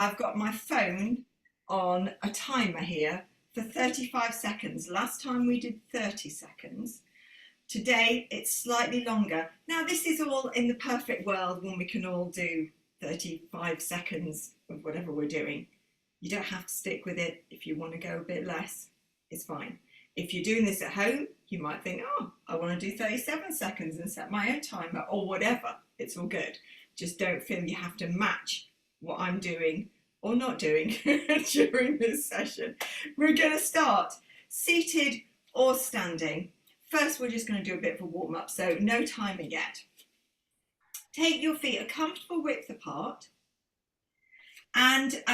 I've got my phone on a timer here for 35 seconds. Last time we did 30 seconds. Today it's slightly longer. Now this is all in the perfect world when we can all do 35 seconds of whatever we're doing. You don't have to stick with it. If you want to go a bit less, it's fine. If you're doing this at home, you might think, oh, I want to do 37 seconds and set my own timer or whatever. It's all good. Just don't feel you have to match what I'm doing or not doing during this session. We're going to start seated or standing. First, we're just going to do a bit of a warm up, so no timer yet. Take your feet a comfortable width apart, and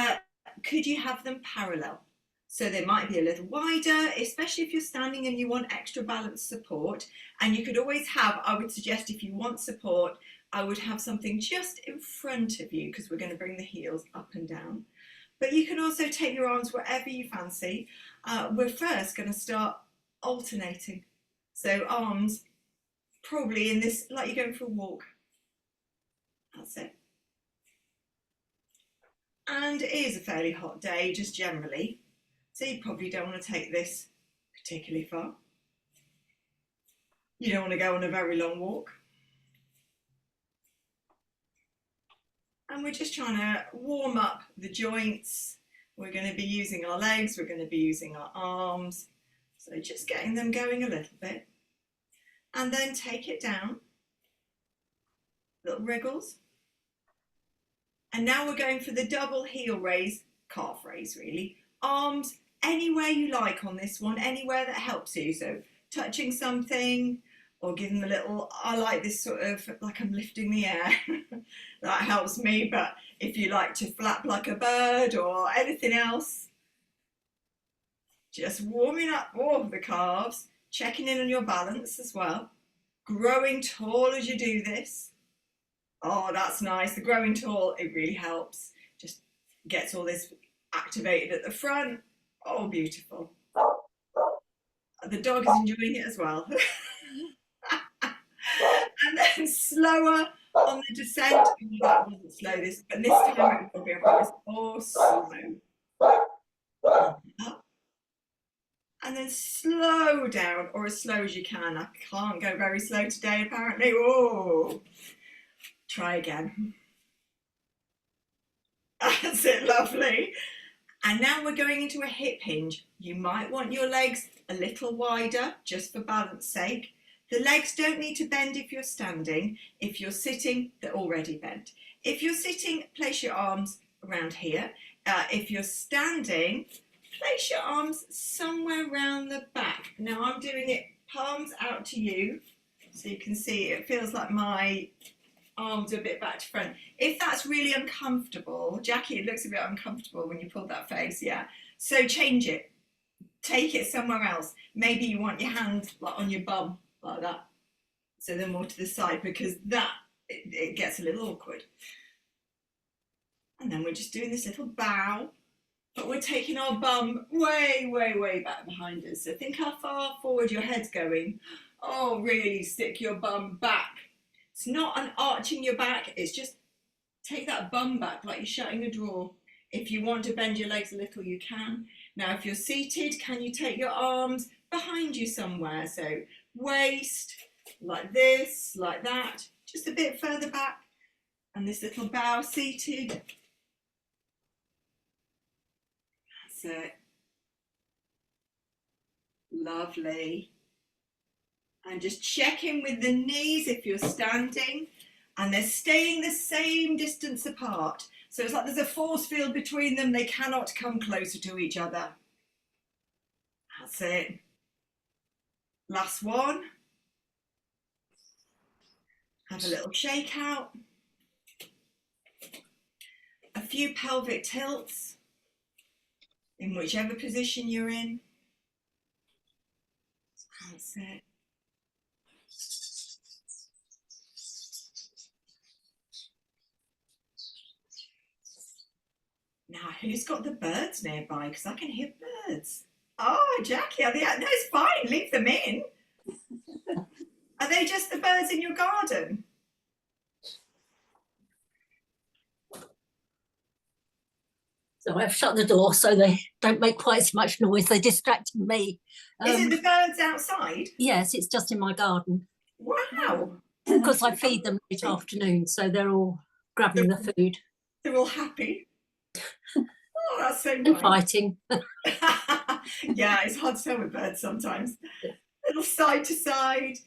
could you have them parallel? So they might be a little wider, especially if you're standing and you want extra balance support. And you could always have, I would suggest if you want support, I would have something just in front of you because we're going to bring the heels up and down. But you can also take your arms wherever you fancy. We're first going to start alternating. So arms probably in this, like you're going for a walk. That's it. And it is a fairly hot day, just generally. So you probably don't want to take this particularly far. You don't want to go on a very long walk. And we're just trying to warm up the joints. We're going to be using our legs, we're going to be using our arms. So just getting them going a little bit. And then take it down. Little wriggles. And now we're going for the double heel raise, calf raise really. Arms anywhere you like on this one, anywhere that helps you. So touching something or give them a little, I like this sort of like I'm lifting the air. That helps me, but if you like to flap like a bird or anything else, just warming up all of the calves, checking in on your balance as well. Growing tall as you do this. Oh, that's nice. The growing tall, it really helps. Just gets all this activated at the front. Oh, beautiful. The dog is enjoying it as well. And then slower on the descent. Oh, that wasn't slow, this, but this time it will be, I promise. Oh, slow. Up. And then slow down, or as slow as you can. I can't go very slow today, apparently. Oh, try again. That's it, lovely. And now we're going into a hip hinge. You might want your legs a little wider, just for balance sake. The legs don't need to bend if you're standing. If you're sitting, they're already bent. If you're sitting, place your arms around here. If you're standing, place your arms somewhere around the back. Now I'm doing it palms out to you, so you can see it feels like my arms are a bit back to front. If that's really uncomfortable, Jackie, it looks a bit uncomfortable when you pull that face, yeah. So change it. Take it somewhere else. Maybe you want your hand like on your bum, like that. So they're more to the side, because that, it gets a little awkward. And then we're just doing this little bow, but we're taking our bum way, way, way back behind us. So think how far forward your head's going. Oh, really stick your bum back. It's not an arching your back, it's just take that bum back like you're shutting a drawer. If you want to bend your legs a little, you can. Now, if you're seated, can you take your arms behind you somewhere? So waist, like this, like that, just a bit further back. And this little bow seated. That's it. Lovely. And just check in with the knees if you're standing, and they're staying the same distance apart. So it's like there's a force field between them. They cannot come closer to each other. That's it. Last one. Have a little shake out. A few pelvic tilts in whichever position you're in. That's it. Now, who's got the birds nearby? Because I can hear birds. Oh, Jackie, no, it's fine. Leave them in. Are they just the birds in your garden? So I've shut the door so they don't make quite as much noise. They're distracting me. Is it the birds outside? Yes, it's just in my garden. Wow. Because I feed them late afternoon, so they're all grabbing the food. They're all happy. Oh, that's so and nice. fighting. Yeah, it's hard to tell with birds sometimes. Little side to side.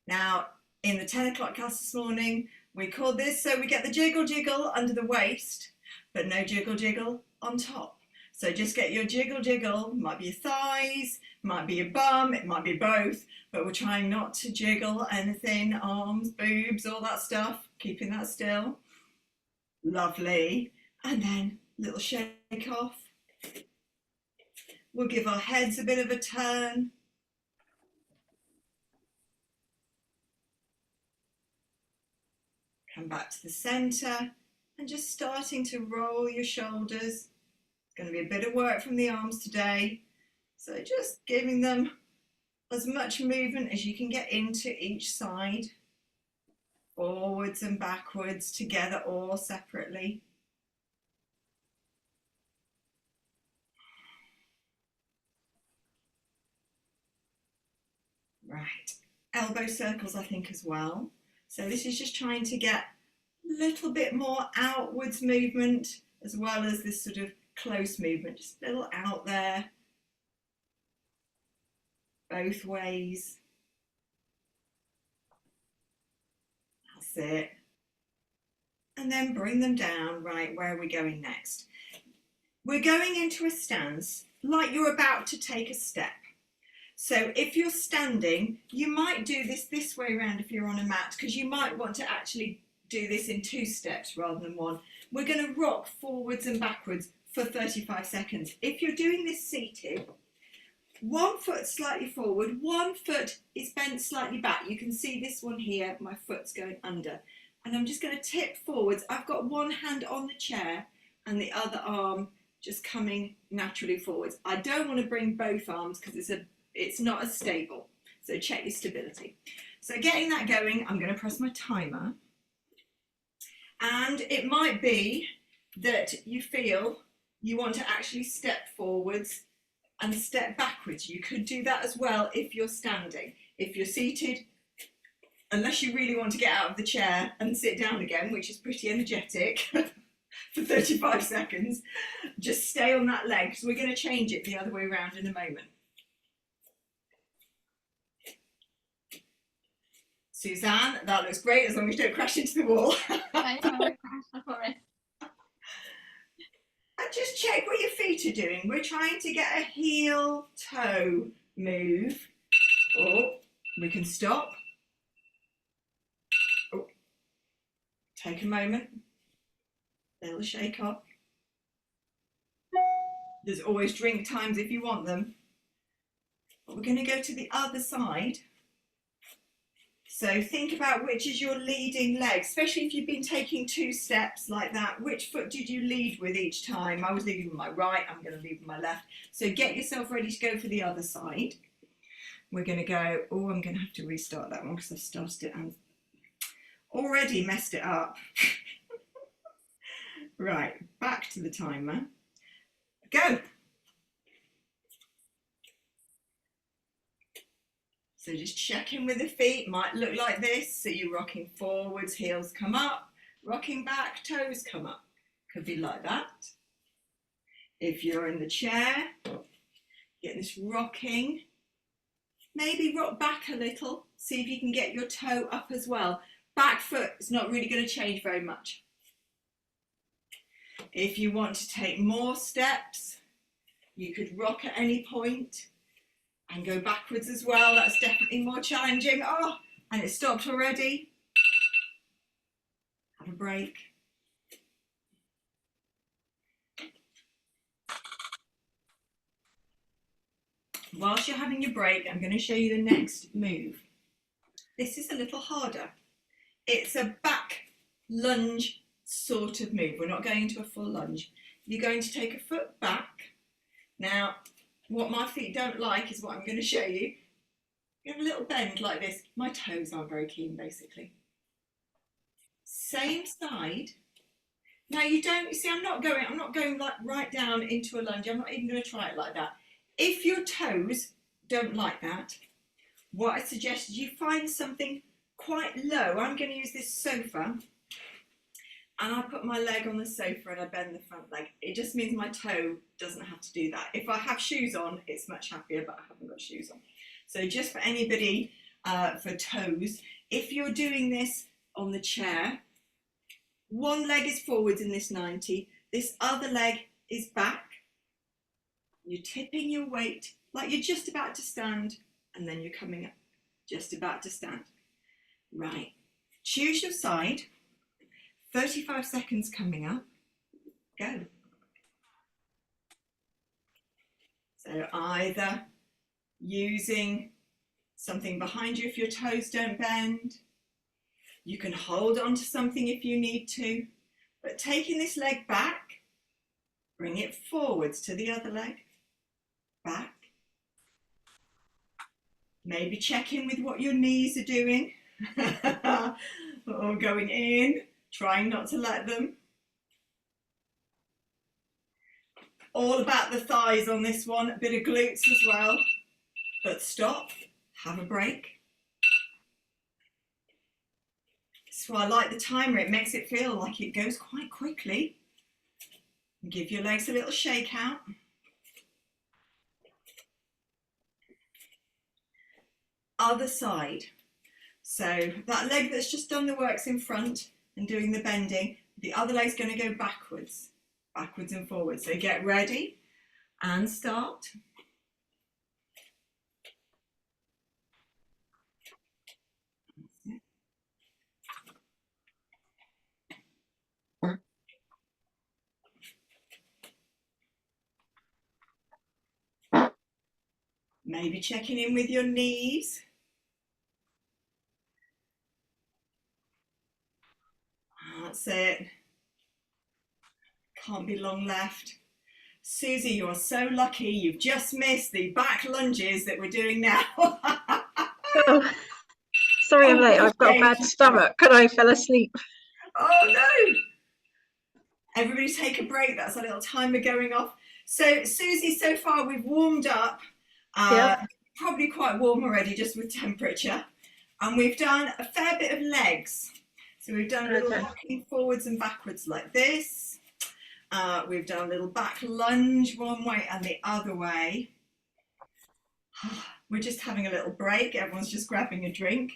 Now, in the 10 o'clock class this morning, we called this so we get the jiggle jiggle under the waist, but no jiggle jiggle on top. So just get your jiggle jiggle, might be your thighs, might be your bum, it might be both, but we're trying not to jiggle anything, arms, boobs, all that stuff, keeping that still. Lovely. And then little shake off. We'll give our heads a bit of a turn. Come back to the centre and just starting to roll your shoulders. It's going to be a bit of work from the arms today. So just giving them as much movement as you can get into each side. Forwards and backwards, together or separately. Right, elbow circles I think as well. So this is just trying to get a little bit more outwards movement as well as this sort of close movement, just a little out there, both ways. That's it. And then bring them down. Right, where are we going next? We're going into a stance like you're about to take a step. So if you're standing, you might do this way around if you're on a mat, because you might want to actually do this in 2 steps rather than 1. We're going to rock forwards and backwards for 35 seconds. If you're doing this seated, 1 foot slightly forward, 1 foot is bent slightly back. You can see this one here, my foot's going under. And I'm just going to tip forwards. I've got one hand on the chair and the other arm just coming naturally forwards. I don't want to bring both arms because it's not as stable. So check your stability. So getting that going, I'm going to press my timer. And it might be that you feel you want to actually step forwards and step backwards. You could do that as well if you're standing. If you're seated, unless you really want to get out of the chair and sit down again, which is pretty energetic for 35 seconds, just stay on that leg. So we're going to change it the other way around in a moment. Suzanne, that looks great as long as you don't crash into the wall. I know, I crashed before it. And just check what your feet are doing. We're trying to get a heel toe move. Oh, we can stop. Oh, take a moment. Little shake off. There's always drink times if you want them. But we're going to go to the other side. So think about which is your leading leg, especially if you've been taking 2 steps like that. Which foot did you lead with each time? I was leading with my right, I'm going to lead with my left. So get yourself ready to go for the other side. We're going to go, oh, I'm going to have to restart that one because I've started it and already messed it up. Right, back to the timer. Go. So just check in with the feet, might look like this. So you're rocking forwards, heels come up, rocking back, toes come up. Could be like that. If you're in the chair, get this rocking. Maybe rock back a little, see if you can get your toe up as well. Back foot is not really going to change very much. If you want to take more steps, you could rock at any point. And go backwards as well, that's definitely more challenging. Oh, and it stopped already. Have a break. Whilst you're having your break, I'm going to show you the next move. This is a little harder. It's a back lunge sort of move. We're not going into a full lunge. You're going to take a foot back. Now, what my feet don't like is what I'm going to show you. You have a little bend like this. My toes aren't very keen, basically. Same side. Now you don't, you see, I'm not going like right down into a lunge. I'm not even going to try it like that. If your toes don't like that, what I suggest is you find something quite low. I'm going to use this sofa, and I put my leg on the sofa and I bend the front leg. It just means my toe doesn't have to do that. If I have shoes on, it's much happier, but I haven't got shoes on. So just for anybody, for toes, if you're doing this on the chair, one leg is forwards in this 90, this other leg is back. You're tipping your weight like you're just about to stand, and then you're coming up, just about to stand. Right, choose your side. 35 seconds coming up. Go. So either using something behind you if your toes don't bend. You can hold on to something if you need to, but taking this leg back, bring it forwards to the other leg, back. Maybe check in with what your knees are doing. Or going in, trying not to let them. All about the thighs on this one, a bit of glutes as well. But stop, have a break. So I like the timer, it makes it feel like it goes quite quickly. Give your legs a little shake out. Other side. So that leg that's just done the works in front and doing the bending, the other leg's going to go backwards and forwards. So get ready and start. Maybe checking in with your knees. That's it. Can't be long left. Susie, you are so lucky. You've just missed the back lunges that we're doing now. Oh, sorry I'm late. I've got a bad stomach. Could I fell asleep? Oh no! Everybody take a break. That's a little timer going off. So Susie, so far we've warmed up. Yep. Probably quite warm already just with temperature. And we've done a fair bit of legs. So we've done a little rocking forwards and backwards like this. We've done a little back lunge one way and the other way. We're just having a little break. Everyone's just grabbing a drink.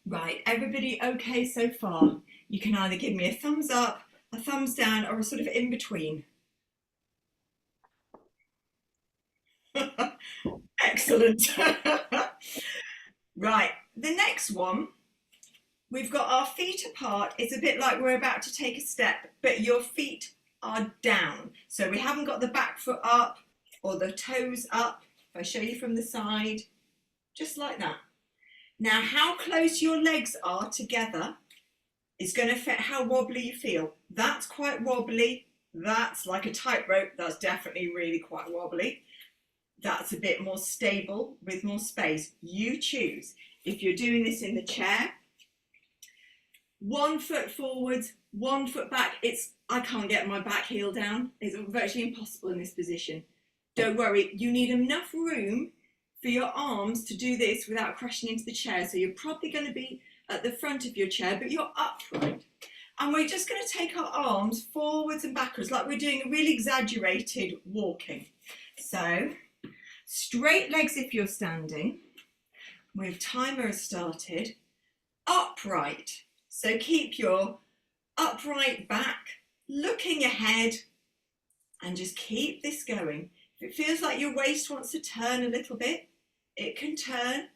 Right, everybody okay so far? You can either give me a thumbs up, a thumbs down, or a sort of in between. Excellent. Right, the next one, we've got our feet apart. It's a bit like we're about to take a step, but your feet are down. So we haven't got the back foot up or the toes up. If I show you from the side, just like that. Now, how close your legs are together is going to affect how wobbly you feel. That's quite wobbly. That's like a tightrope. That's definitely really quite wobbly. That's a bit more stable with more space. You choose. If you're doing this in the chair, 1 foot forwards, 1 foot back. I can't get my back heel down. It's virtually impossible in this position. Don't worry, you need enough room for your arms to do this without crashing into the chair. So you're probably going to be at the front of your chair, but you're upright. And we're just going to take our arms forwards and backwards, like we're doing a really exaggerated walking. So straight legs if you're standing. With timer has started. Upright. So keep your upright back, looking ahead, and just keep this going. If it feels like your waist wants to turn a little bit, it can turn.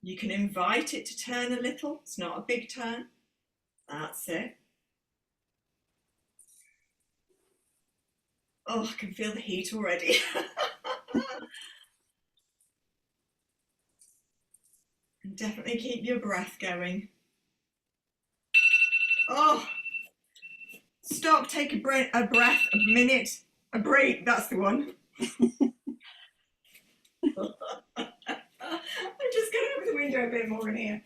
You can invite it to turn a little. It's not a big turn. That's it. Oh, I can feel the heat already. And definitely keep your breath going. Oh, stop, take a breath, a minute, a break, that's the one. I'm just going over the window a bit more in here.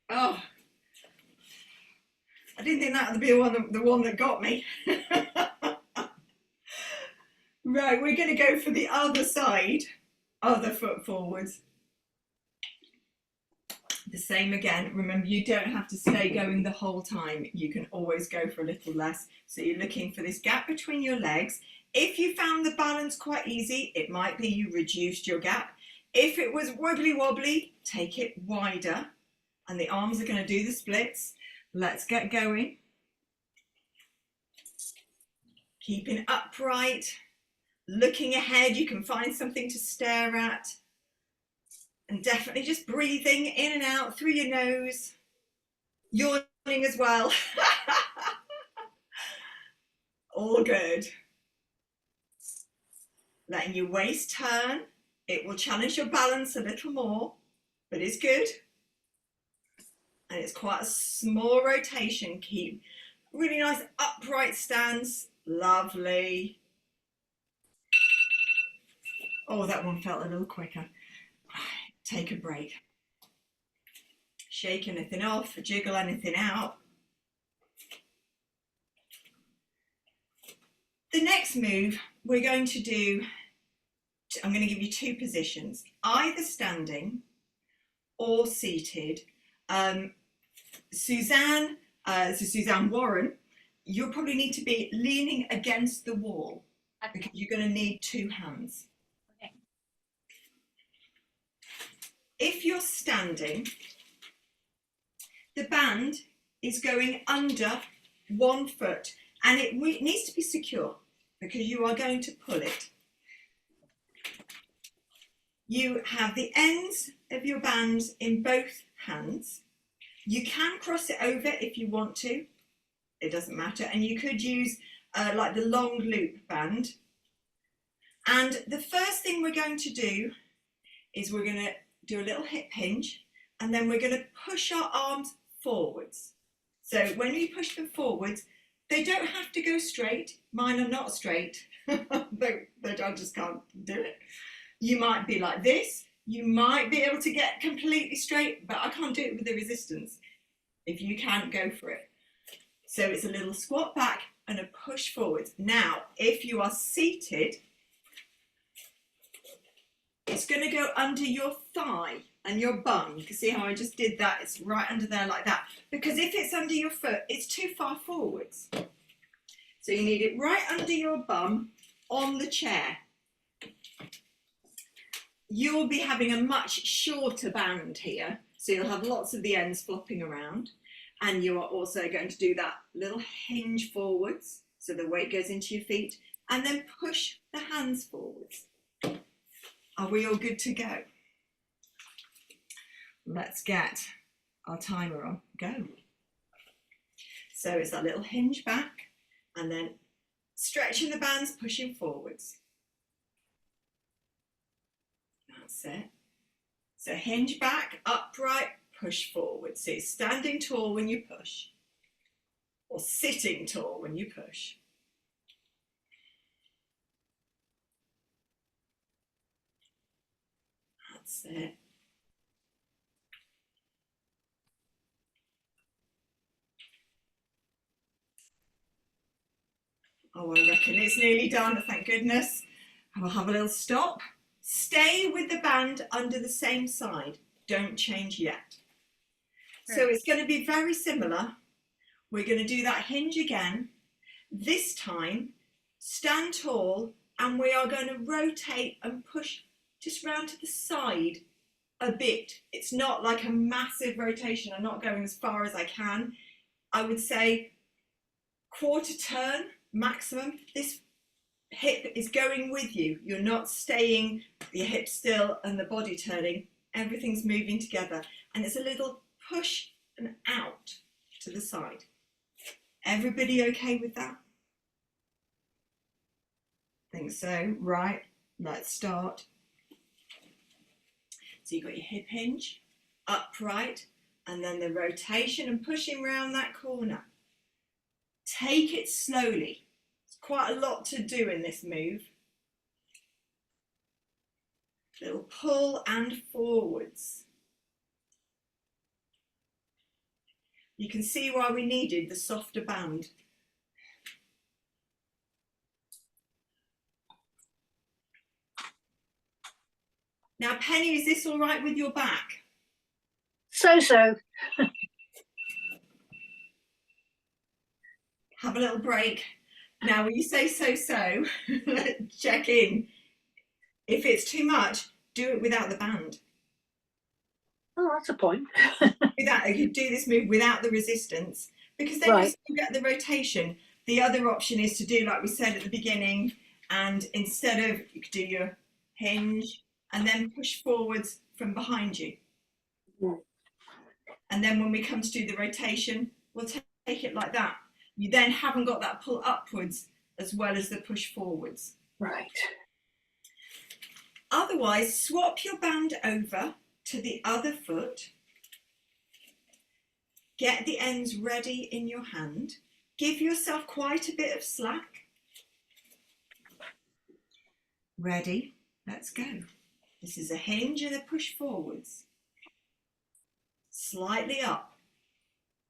Oh, I didn't think that would be the one that got me. Right, we're going to go for the other side, other foot forwards. The same again. Remember, you don't have to stay going the whole time. You can always go for a little less. So you're looking for this gap between your legs. If you found the balance quite easy, it might be you reduced your gap. If it was wobbly wobbly, take it wider. And the arms are going to do the splits. Let's get going. Keeping upright, looking ahead. You can find something to stare at. And definitely just breathing in and out through your nose. Yawning as well. All good. Letting your waist turn. It will challenge your balance a little more, but it's good. And it's quite a small rotation. Keep really nice upright stance. Lovely. Oh, that one felt a little quicker. Take a break. Shake anything off, jiggle anything out. The next move we're going to do, I'm going to give you two positions, either standing or seated. Suzanne Warren, you'll probably need to be leaning against the wall because you're going to need two hands. If you're standing, the band is going under one foot and it needs to be secure because you are going to pull it. You have the ends of your bands in both hands. You can cross it over if you want to, it doesn't matter, and you could use like the long loop band. And the first thing we're going to do is we're going to do a little hip hinge, and then we're going to push our arms forwards. So when we push them forwards, they don't have to go straight. Mine are not straight. I just can't do it. You might be like this. You might be able to get completely straight, but I can't do it with the resistance. If you can, go for it. So it's a little squat back and a push forwards. Now, if you are seated, it's going to go under your thigh and your bum. You can see how I just did that. It's right under there like that. Because if it's under your foot, it's too far forwards. So you need it right under your bum on the chair. You'll be having a much shorter band here. So you'll have lots of the ends flopping around. And you are also going to do that little hinge forwards. So the weight goes into your feet. And then push the hands forwards. Are we all good to go? Let's get our timer on. Go. So it's that little hinge back and then stretching the bands, pushing forwards. That's it. So hinge back, upright, push forward. So you're standing tall when you push or sitting tall when you push. That's it. Oh, I reckon it's nearly done, thank goodness. I'll have a little stop. Stay with the band under the same side. Don't change yet. So it's going to be very similar. We're going to do that hinge again. This time, stand tall, and we are going to rotate and push just round to the side a bit. It's not like a massive rotation. I'm not going as far as I can. I would say quarter turn maximum. This hip is going with you. You're not staying your hip still and the body turning. Everything's moving together. And it's a little push and out to the side. Everybody okay with that? Think so. Right, let's start. So you've got your hip hinge, upright, and then the rotation and pushing around that corner. Take it slowly. It's quite a lot to do in this move. Little pull and forwards. You can see why we needed the softer band. Now, Penny, is this all right with your back? So. Have a little break. Now, when you say so, check in. If it's too much, do it without the band. Oh, that's a point. You do this move without the resistance, because then you still get the rotation. The other option is to do like we said at the beginning, and instead of, you could do your hinge and then push forwards from behind you. And then when we come to do the rotation, we'll take it like that. You then haven't got that pull upwards as well as the push forwards. Right. Otherwise, swap your band over to the other foot. Get the ends ready in your hand. Give yourself quite a bit of slack. Ready? Let's go. This is a hinge and a push forwards. Slightly up.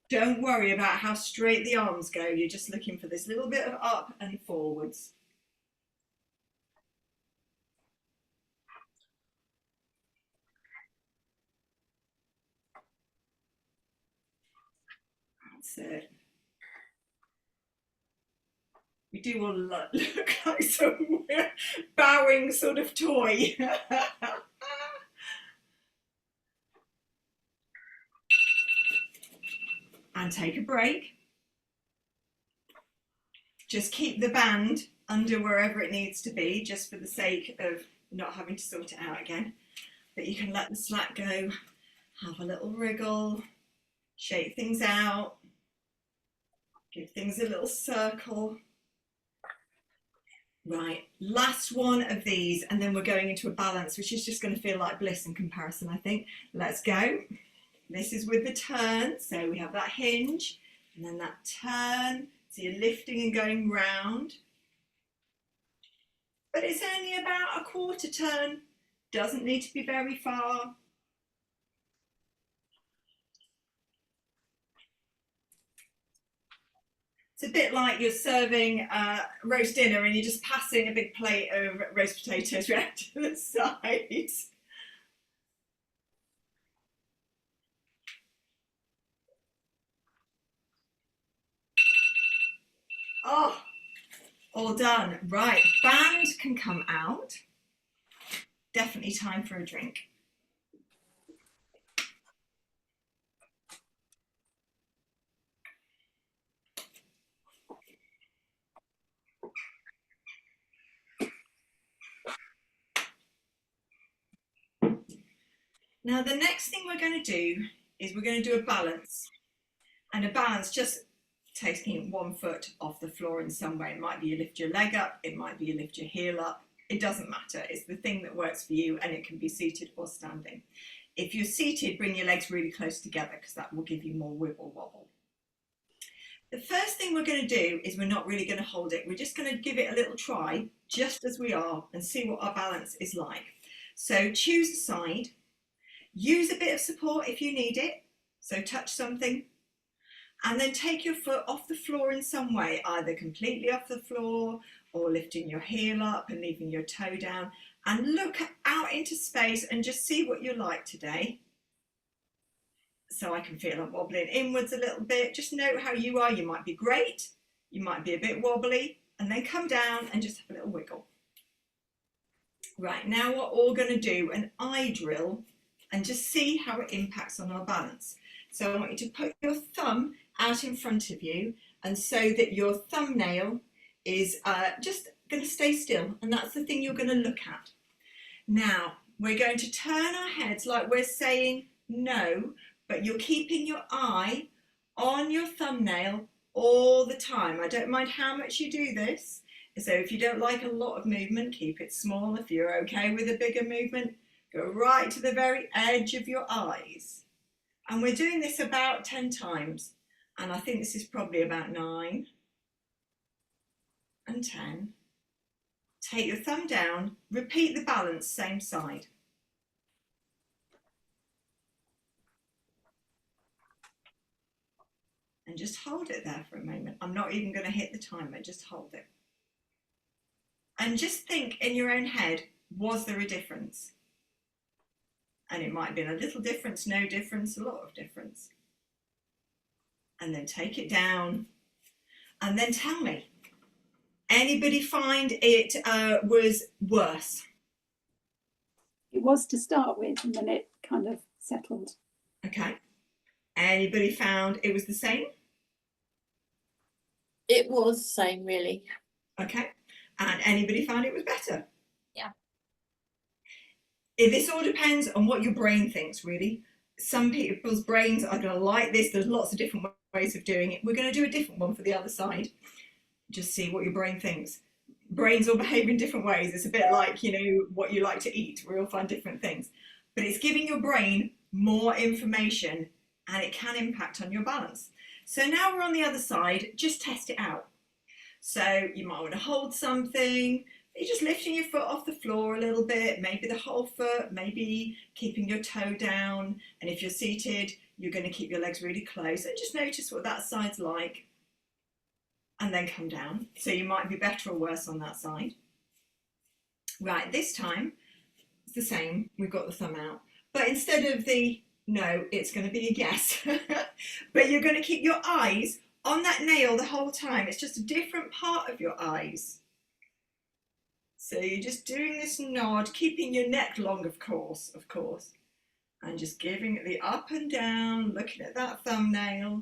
Don't worry about how straight the arms go. You're just looking for this little bit of up and forwards. That's it. We do all look like some bowing sort of toy. And take a break. Just keep the band under wherever it needs to be, just for the sake of not having to sort it out again. But you can let the slack go, have a little wriggle, shake things out, give things a little circle. Right, last one of these, and then we're going into a balance, which is just going to feel like bliss in comparison, I think. Let's go. This is with the turn, so we have that hinge and then that turn, so you're lifting and going round. But it's only about a quarter turn, doesn't need to be very far. It's a bit like you're serving roast dinner and you're just passing a big plate of roast potatoes round to the side. Oh, all done. Right, band can come out. Definitely time for a drink. Now the next thing we're going to do is we're going to do a balance. And a balance, just taking one foot off the floor in some way. It might be you lift your leg up, it might be you lift your heel up. It doesn't matter. It's the thing that works for you, and it can be seated or standing. If you're seated, bring your legs really close together because that will give you more wiggle wobble. The first thing we're going to do is we're not really going to hold it. We're just going to give it a little try, just as we are, and see what our balance is like. So choose a side. Use a bit of support if you need it. So touch something. And then take your foot off the floor in some way, either completely off the floor or lifting your heel up and leaving your toe down, and look out into space and just see what you're like today. So I can feel I'm wobbling inwards a little bit. Just note how you are. You might be great, you might be a bit wobbly, and then come down and just have a little wiggle. Right, now we're all going to do an eye drill and just see how it impacts on our balance. So I want you to put your thumb out in front of you, and so that your thumbnail is just going to stay still, and that's the thing you're going to look at. Now we're going to turn our heads like we're saying no, but you're keeping your eye on your thumbnail all the time. I don't mind how much you do this. So if you don't like a lot of movement, keep it small. If you're okay with a bigger movement, go right to the very edge of your eyes. And we're doing this about 10 times. And I think this is probably about 9 and 10. Take your thumb down, repeat the balance, same side. And just hold it there for a moment. I'm not even going to hit the timer, just hold it. And just think in your own head, was there a difference? And it might have been a little difference, no difference, a lot of difference. And then take it down and then tell me, anybody find it was worse? It was to start with, and then it kind of settled. Okay. Anybody found it was the same? It was the same, really. Okay. And anybody found it was better? Yeah. This all depends on what your brain thinks, really. Some people's brains are going to like this. There's lots of different ways of doing it. We're going to do a different one for the other side. Just see what your brain thinks. Brains all behave in different ways. It's a bit like, you know, what you like to eat. We all find different things. But it's giving your brain more information and it can impact on your balance. So now we're on the other side. Just test it out. So you might want to hold something. You're just lifting your foot off the floor a little bit, maybe the whole foot, maybe keeping your toe down. And if you're seated, you're going to keep your legs really close and just notice what that side's like. And then come down. So you might be better or worse on that side. Right, this time it's the same. We've got the thumb out. But instead of the no, it's going to be a yes. But you're going to keep your eyes on that nail the whole time. It's just a different part of your eyes. So you're just doing this nod, keeping your neck long, of course, and just giving it the up and down, looking at that thumbnail.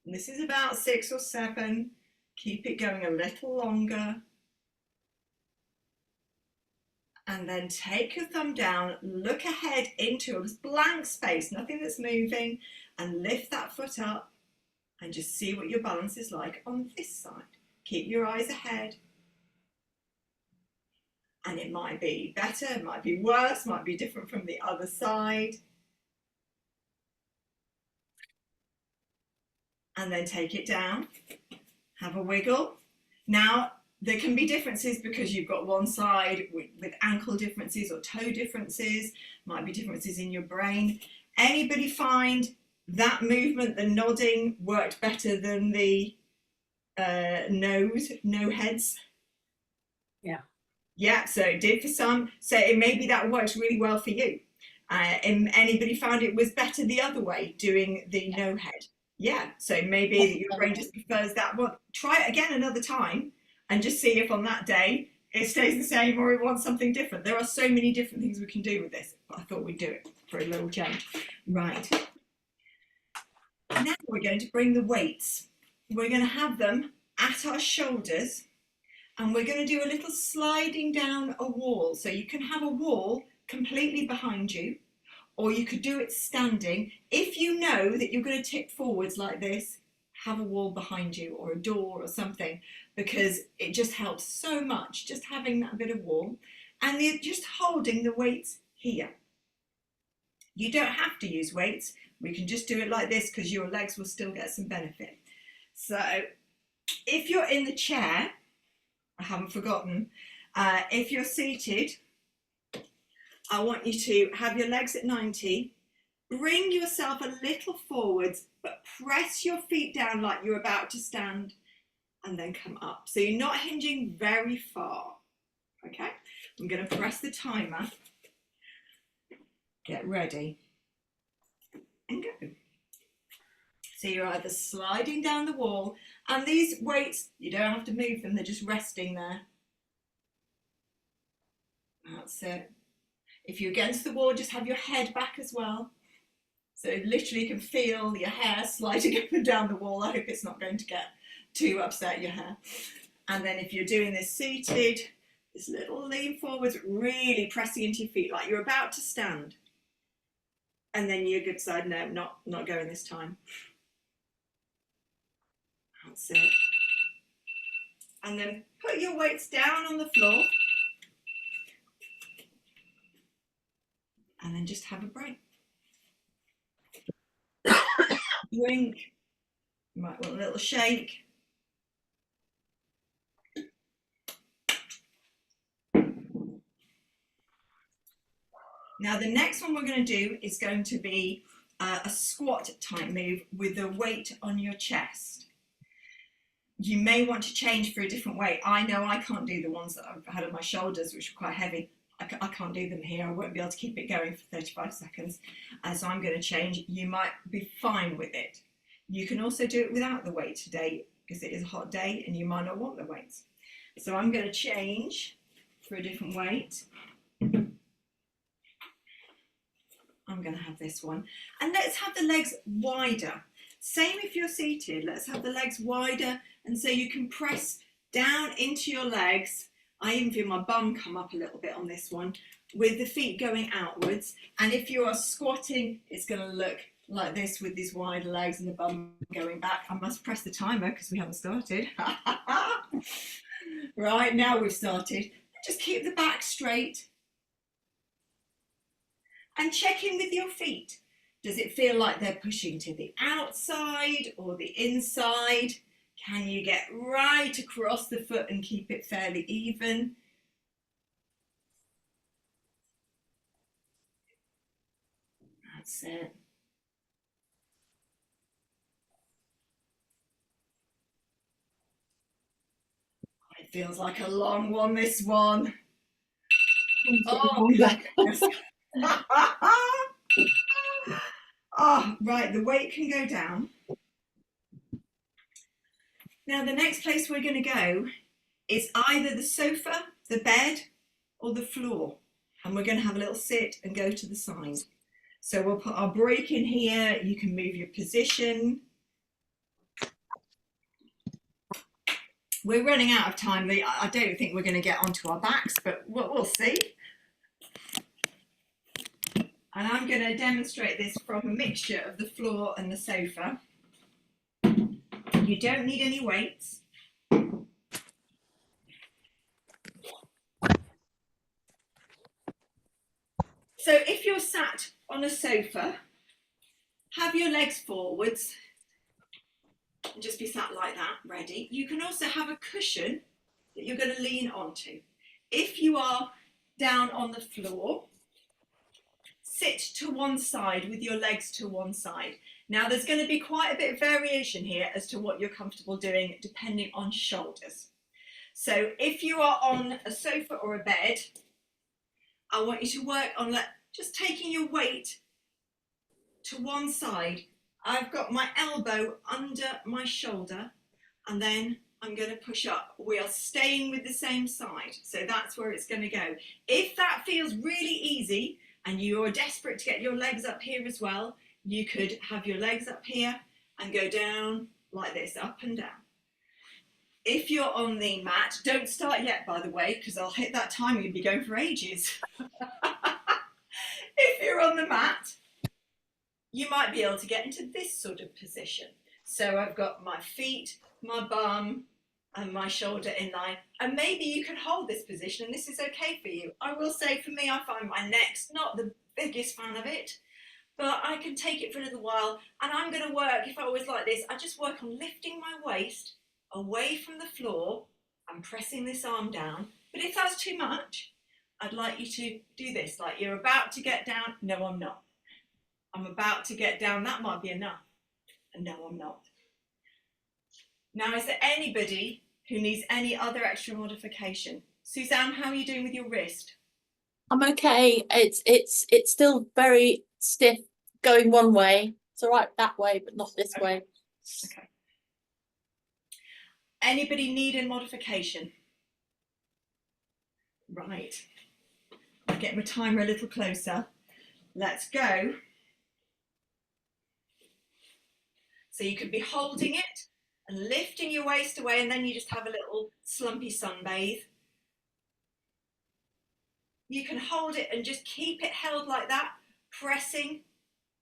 And this is about 6 or 7. Keep it going a little longer. And then take your thumb down, look ahead into a blank space, nothing that's moving, and lift that foot up and just see what your balance is like on this side. Keep your eyes ahead. And it might be better, it might be worse, might be different from the other side. And then take it down, have a wiggle. Now, there can be differences because you've got one side with ankle differences or toe differences, might be differences in your brain. Anybody find that movement, the nodding, worked better than the no heads? Yeah. Yeah, so it did for some. So it maybe that works really well for you. And anybody found it was better the other way, doing the no head? Yeah, so maybe your brain just prefers that one. Try it again another time and just see if on that day it stays the same or it wants something different. There are so many different things we can do with this, but I thought we'd do it for a little change. Right. Now we're going to bring the weights. We're going to have them at our shoulders and we're going to do a little sliding down a wall. So you can have a wall completely behind you, or you could do it standing. If you know that you're going to tip forwards like this, have a wall behind you or a door or something, because it just helps so much, just having that bit of wall. And you're just holding the weights here. You don't have to use weights. We can just do it like this because your legs will still get some benefit. So if you're in the chair, I haven't forgotten, if you're seated, I want you to have your legs at 90, bring yourself a little forwards, but press your feet down like you're about to stand and then come up. So you're not hinging very far, okay? I'm going to press the timer. Get ready and go. So you're either sliding down the wall, and these weights, you don't have to move them, they're just resting there. That's it. If you're against the wall, just have your head back as well. So literally you can feel your hair sliding up and down the wall. I hope it's not going to get too upset, your hair. And then if you're doing this seated, this little lean forwards, really pressing into your feet like you're about to stand. And then your good side, no, not going this time. That's it. And then put your weights down on the floor. And then just have a break. Drink. You might want a little shake. Now the next one we're going to do is going to be a squat type move with the weight on your chest. You may want to change for a different weight. I know I can't do the ones that I've had on my shoulders, which are quite heavy. I can't do them here. I won't be able to keep it going for 35 seconds. So I'm going to change. You might be fine with it. You can also do it without the weight today because it is a hot day and you might not want the weights. So I'm going to change for a different weight. I'm going to have this one. And let's have the legs wider. Same if you're seated. Let's have the legs wider, and so you can press down into your legs. I even feel my bum come up a little bit on this one with the feet going outwards. And if you are squatting, it's going to look like this with these wide legs and the bum going back. I must press the timer because we haven't started. Right, now we've started. Just keep the back straight. And check in with your feet. Does it feel like they're pushing to the outside or the inside? Can you get right across the foot and keep it fairly even? That's it. It feels like a long one, this one. Oh, oh, right, the weight can go down. Now, the next place we're going to go is either the sofa, the bed, or the floor. And we're going to have a little sit and go to the side. So we'll put our break in here. You can move your position. We're running out of time. I don't think we're going to get onto our backs, but we'll see. And I'm going to demonstrate this from a mixture of the floor and the sofa. You don't need any weights. So if you're sat on a sofa, have your legs forwards and just be sat like that, ready. You can also have a cushion that you're going to lean onto. If you are down on the floor, sit to one side with your legs to one side. Now there's going to be quite a bit of variation here as to what you're comfortable doing depending on shoulders. So if you are on a sofa or a bed, I want you to work on just taking your weight to one side. I've got my elbow under my shoulder and then I'm going to push up. We are staying with the same side. So that's where it's going to go. If that feels really easy and you're desperate to get your legs up here as well, you could have your legs up here and go down like this, up and down. If you're on the mat, don't start yet, by the way, because I'll hit that time, you'd be going for ages. If you're on the mat, you might be able to get into this sort of position. So I've got my feet, my bum, and my shoulder in line. And maybe you can hold this position and this is okay for you. I will say for me, I find my neck's not the biggest fan of it, but I can take it for a little while. And I'm going to work, if I was like this, I just work on lifting my waist away from the floor and pressing this arm down. But if that's too much, I'd like you to do this, like you're about to get down. No, I'm not. I'm about to get down. That might be enough. And no, I'm not. Now, is there anybody who needs any other extra modification? Suzanne, how are you doing with your wrist? I'm okay. It's still very stiff going one way. It's all right that way, but not this way. Okay. Anybody need a modification? Right. I'll get my timer a little closer. Let's go. So you could be holding it and lifting your waist away, and then you just have a little slumpy sunbathe. You can hold it and just keep it held like that, pressing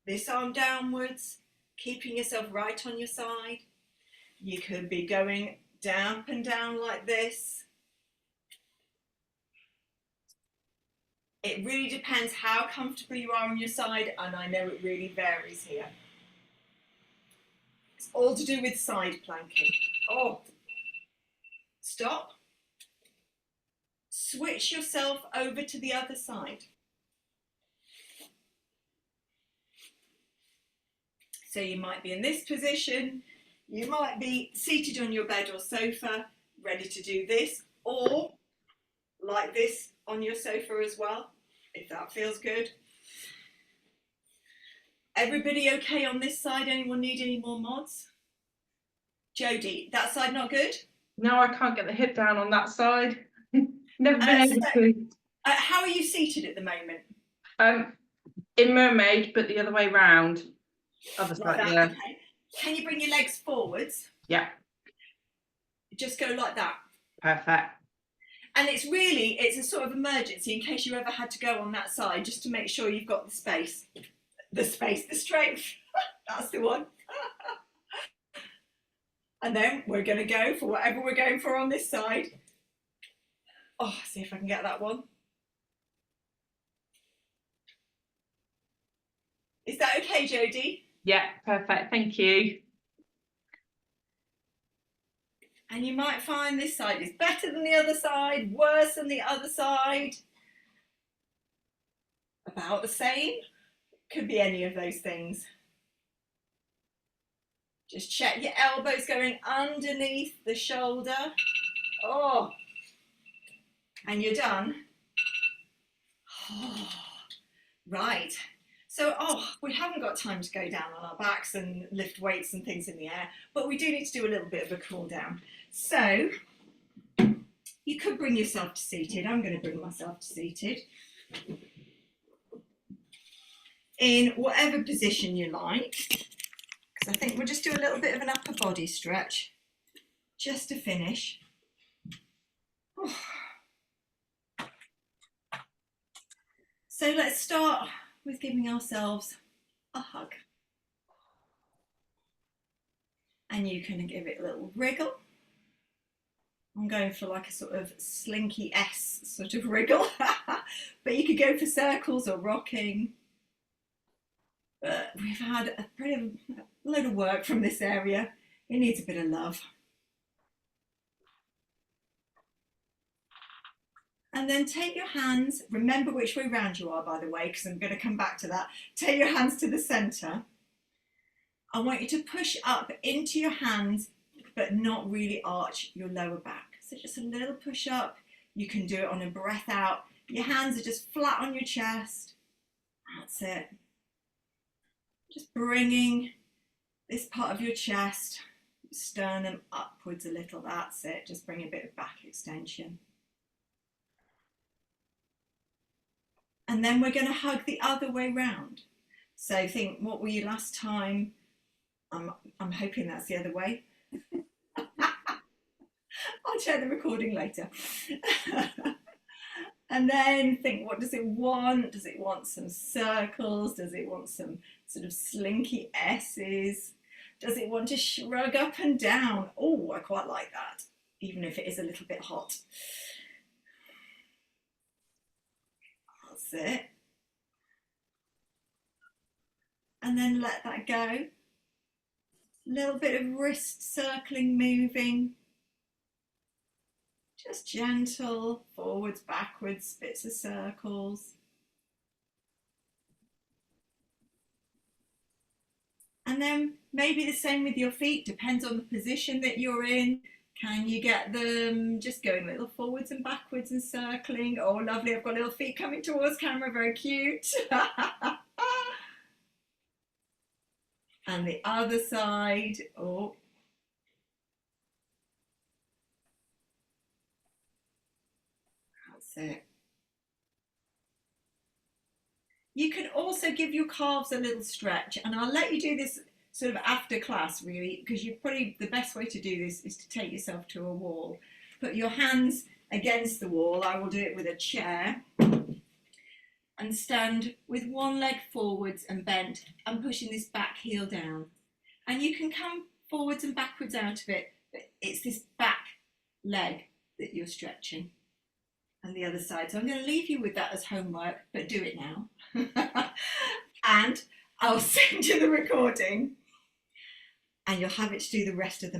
this arm downwards, keeping yourself right on your side. You could be going down and down like this. It really depends how comfortable you are on your side, and I know it really varies here. It's all to do with side planking. Oh, stop. Switch yourself over to the other side. So you might be in this position, you might be seated on your bed or sofa, ready to do this, or like this on your sofa as well, if that feels good. Everybody okay on this side? Anyone need any more mods? Jodie, that side not good? No, I can't get the hip down on that side. Never been able So, to. how are you seated at the moment? In mermaid, but the other way round. Other Like side, that, yeah. okay. Can you bring your legs forwards? Yeah, Just go like that. perfect. And it's a sort of emergency in case you ever had to go on that side, just to make sure you've got the space. The strength. That's the one. And then we're going to go for whatever we're going for on this side. Oh, see if I can get that one. Is that okay, Jodie? Yeah, perfect. Thank you. And you might find this side is better than the other side, worse than the other side. About the same. Could be any of those things. Just check your elbows going underneath the shoulder. Oh, and you're done. Oh, right. So, we haven't got time to go down on our backs and lift weights and things in the air, but we do need to do a little bit of a cool down. So, you could bring yourself to seated. I'm going to bring myself to seated. In whatever position you like, because I think we'll just do a little bit of an upper body stretch, just to finish. Oh. So let's start with giving ourselves a hug. And you can give it a little wriggle. I'm going for like a sort of slinky S sort of wriggle, but you could go for circles or rocking. But we've had a load of work from this area. It needs a bit of love. And then take your hands, remember which way round you are, by the way, because I'm going to come back to that. Take your hands to the centre. I want you to push up into your hands, but not really arch your lower back. So just a little push up. You can do it on a breath out. Your hands are just flat on your chest. That's it. Just bringing this part of your chest, sternum upwards a little. That's it. Just bring a bit of back extension. And then we're going to hug the other way round. So think, what were you last time? I'm hoping that's the other way. I'll check the recording later. And then think, what does it want? Does it want some circles? Does it want some sort of slinky S's? Does it want to shrug up and down? Oh, I quite like that, even if it is a little bit hot. That's it. And then let that go. A little bit of wrist circling, moving. Just gentle, forwards, backwards, bits of circles. And then maybe the same with your feet, depends on the position that you're in. Can you get them just going a little forwards and backwards and circling? Oh, lovely, I've got little feet coming towards camera, very cute. And the other side, oh. That's it. You can also give your calves a little stretch, and I'll let you do this sort of after class really, because you're probably, the best way to do this is to take yourself to a wall. Put your hands against the wall. I will do it with a chair. And stand with one leg forwards and bent and pushing this back heel down. And you can come forwards and backwards out of it, but it's this back leg that you're stretching. And the other side. So I'm going to leave you with that as homework, but do it now. And I'll send you the recording and you'll have it to do the rest of the